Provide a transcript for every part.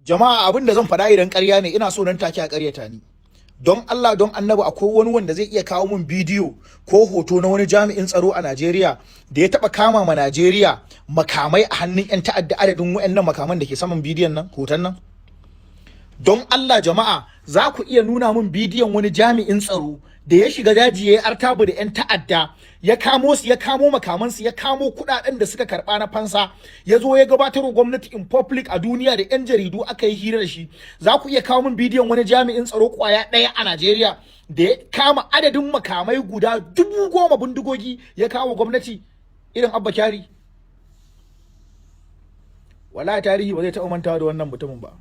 jama'a abin da zan faɗa idan ƙarya ne ina so nan take a ƙaryata ni. Don Allah don Annabi akwai wani wanda zai iya kawo min bidiyo ko hoto na wani jami'in tsaro a Najeriya da ya taba kama ma Najeriya makamai a hannun ƴan ta'adda adadin wayannan makaman da ke saman bidiyon nan hoton nan? Don Allah jama'a za ku iya nuna min bidiyon wani jami'in tsaro da ya shiga daji ya yi artabu da ƴan ta'adda ya kamo su, ya kamo makamansu, ya kamo kuɗaɗen da suka karɓa na fansa, ya zo ya gabatar wa gwamnati in public a duniya da ƴan jaridu aka yi hira da shi. Za ku iya kawo min bidiyon wani jami'in tsaro kwaya ɗaya a Najeriya da ya kama adadin makamai guda 10,000 bindigogi ya kawo gwamnati irin Abba Kyari? Wallahi tarihi ba zai taɓa mantawa da wannan mutumin ba.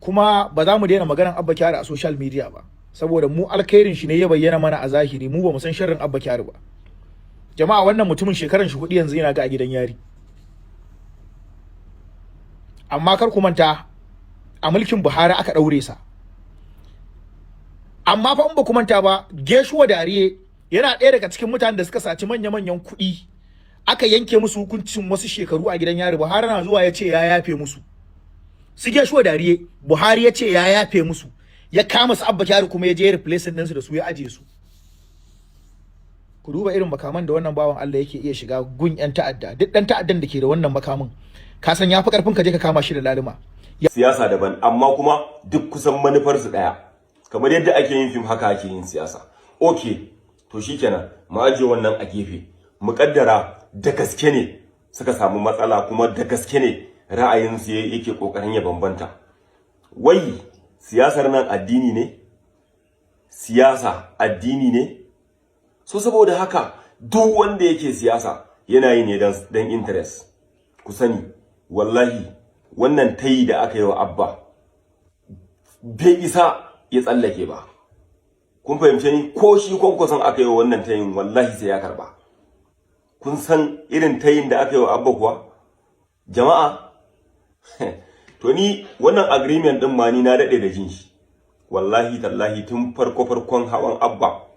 Kuma ba za mu daina maganar Abba Kyari a social media ba, saboda mu alkhairin shi ne ya bayyana mana a zahiri, mu ba mu san sharrin Abba Kyari ba. Jama'a wannan mutumin shekaran shi 4 yanzu yana ga a gidan yari. Amma kar ku manta a mulkin Buhari aka daure sa. Amma fa in ba ku manta ba, Geshuwa Dariye yana ɗaya daga cikin mutanen da suka saci manya-manyan kuɗi aka yanke musu hukuncin wasu shekaru a gidan yari. Buhari na zuwa ya ce ya yafe musu. Su Geshuwa Dariye Buhari ya ce ya yafe musu, ya kama su Abba Kyari kuma ya je replacement ɗinsu da su ya aje su. Ku duba irin makaman da wannan bawan Allah yake iya shiga gun ƴan ta'adda. Duk ɗan ta'addan da ke da wannan makamin ka san yafi karfin ka je ka kama shi da laluma. Siyasa daban amma kuma duk kusan manufar su daya. Kamar yadda ake yin fim haka ake yin siyasa. Okay, to shikenan mu ajiye wannan a gefe. Mu kaddara da gaske ne suka samu matsala kuma da gaske ne ra'ayinsu yake kokarin ya bambanta. Wai siyasar nan addini ne? Siyasa addini ne? So saboda haka duk wanda yake siyasa yana yi ne dan interest. Ku sani wallahi wannan tayi da aka yi wa Abba bai isa ya tsallake ba. Kun fahimce ni? Ko shi kwankwason aka yi wa wannan tayin wallahi sai ya karba. Kun san irin tayin da aka yi wa Abba kuwa? Jama'a to ni wannan agreement din ma ni na dade da jin shi. Wallahi tallahi tun farkon hawan Abba,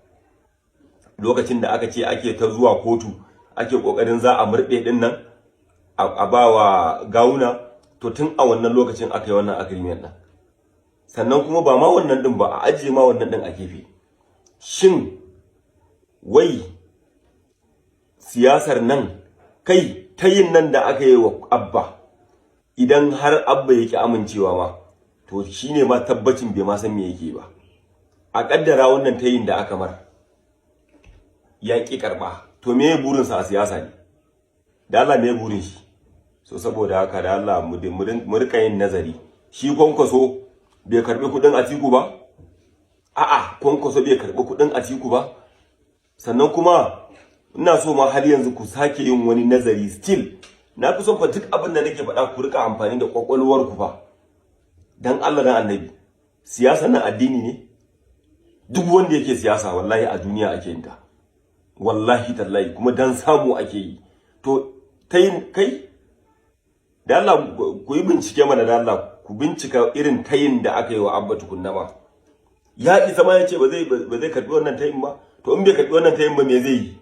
lokacin da aka ce ake ta zuwa kotu ake kokarin za a murɗe din nan a bawa gawuna, to tun a wannan lokacin aka yi wannan agreement din. Sannan kuma ba ma wannan din ba, a ajiye ma wannan din a gefe. Shin wai siyasar nan kai tayin nan da aka yi wa Abba, idan har Abba yake amincewa ma, to shine ma tabbacin bai ma san me yake ba. A kaddara wannan tayin da aka mar ya ki karba, to me ya burin sa a siyasa ne? Da Allah me ya burin shi? So saboda haka da Allah mu rika yin nazari. Shi kwankwaso bai karbi kudin Atiku ba? A'a, kwankwaso bai karbi kudin Atiku ba? Sannan kuma ina so ma har yanzu ku sake yin wani nazari still. Na fi son fa duk abin da nake faɗa ku rika amfani da kwakwalwar ku fa. Dan Allah dan Annabi. Siyasa nan addini ne? Duk wanda yake siyasa wallahi a duniya ake yin ta. Wallahi tallahi kuma dan samu ake yi. To tayin kai da Allah ku yi bincike mana, da Allah ku bincika irin tayin da aka yi wa Abba tukunna ma. Ya isa ma yace ba zai karbi wannan tayin ba. To in bai karbi wannan tayin ba me zai yi?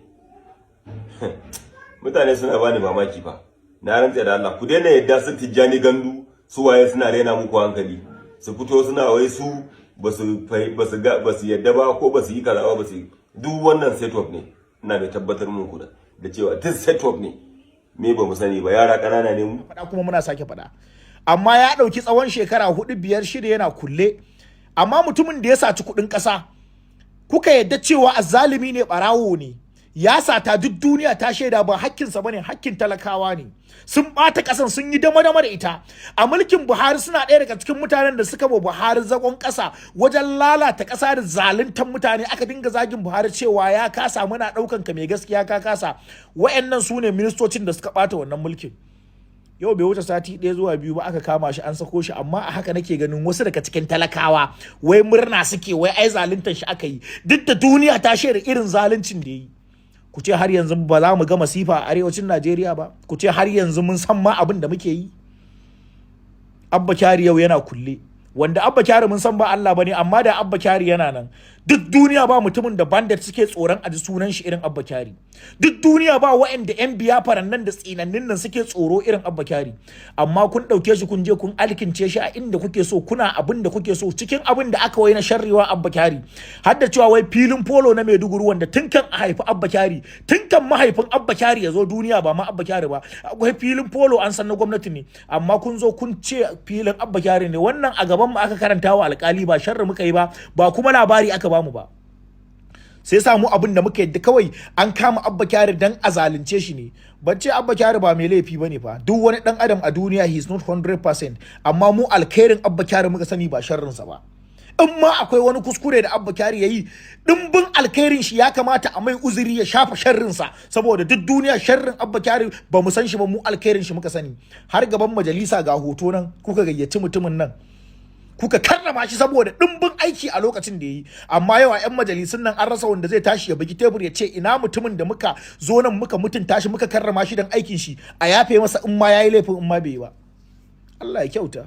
Mutane suna bani mamaki fa. Na rantsa da Allah ku daina yadda su Tijjani Gandu su waye suna rena muku hankali. Su fito suna wai su basu yadda ba ko basu yi kaza ba, basu duk wannan setup ne. Ina da tabbatar muku da cewa duk setup ne. Me ba mu sani ba, yara kanana ne mu. Faɗa kuma muna sake faɗa. Amma ya ɗauki tsawon shekara 4, 5, 6 yana kulle. Amma mutumin da ya saci kuɗin ƙasa kuka yadda cewa azzalimi ne, ɓarawo ne, ya sata, duk duniya ta shaida ba hakkinsa bane, hakkin talakawa ne. Sun bata kasan, sun yi dama da ita. A mulkin Buhari suna ɗaya daga cikin mutanen da suka ba Buhari zagon ƙasa wajen lalata ƙasa da zaluntan mutane. Aka dinga zagin Buhari cewa ya kasa, muna ɗaukan ka mai gaskiya ka kasa. Wayannan su ne ministocin da suka bata wannan mulkin. Yau bai wuce sati 1 zuwa 2 ba aka kama shi, an sako shi. Amma a haka nake ganin wasu daga cikin talakawa wai murna suke, wai ai zaluntan shi aka yi, duk da duniya ta shaida irin zaluncin da yi. Ku ce har yanzu ba za mu ga masifa a arewacin Najeriya ba? Ku ce har yanzu mun san ma abin da muke yi? Abba Kyari yau yana kulle, wanda Abba Kyari mun san ba Allah bane, amma da Abba Kyari yana nan duk duniya ba mutumin da bandit suke tsoron a ji sunan shi irin Abba Kyari. Duk duniya ba waɗanda yan biyafaran nan da tsinannin nan suke tsoro irin Abba Kyari. Amma kun ɗauke shi kun je kun alkince shi a inda kuke so, kuna abin da kuke so, cikin abin da aka wai na sharriwa Abba Kyari. Har da cewa wai filin polo na Maiduguri wanda tun kan a haifi Abba Kyari, tun kan mahaifin Abba Kyari ya zo duniya ba ma Abba Kyari ba, akwai filin polo an san na gwamnati ne, amma kun zo kun ce filin Abba Kyari ne. Wannan a gaban mu aka karanta wa alƙali, ba sharri muka yi ba kuma labari aka bamu ba. Sai samu abin da muka yadda kawai an kama Abba Kyari dan a zalunce shi ne. Bacce Abba Kyari ba mai laifi bane fa, duk wani dan adam a duniya he is not 100%, amma mu alkhairin Abba Kyari muka sani ba sharrin sa ba. In ma akwai wani kuskure da Abba Kyari yayi, dimbin alkhairin shi ya kamata a mai uzuri ya shafa sharrin sa, saboda duk duniya sharrin Abba Kyari ba mu san shi ba, mu alkhairin shi muka sani. Har gaban majalisa ga hoto nan kuka gayyaci mutumin nan, kuka karrama shi saboda dimbin aiki a lokacin da yayi. Amma yawa yan majalisun nan an rasa wanda zai tashi ya bugi tebur ya ce ina mutumin da muka zo nan muka mutunta shi muka karrama shi dan aikin shi, a yafe masa in ma yayi laifin in ma bai yi ba. Allah ya kyauta.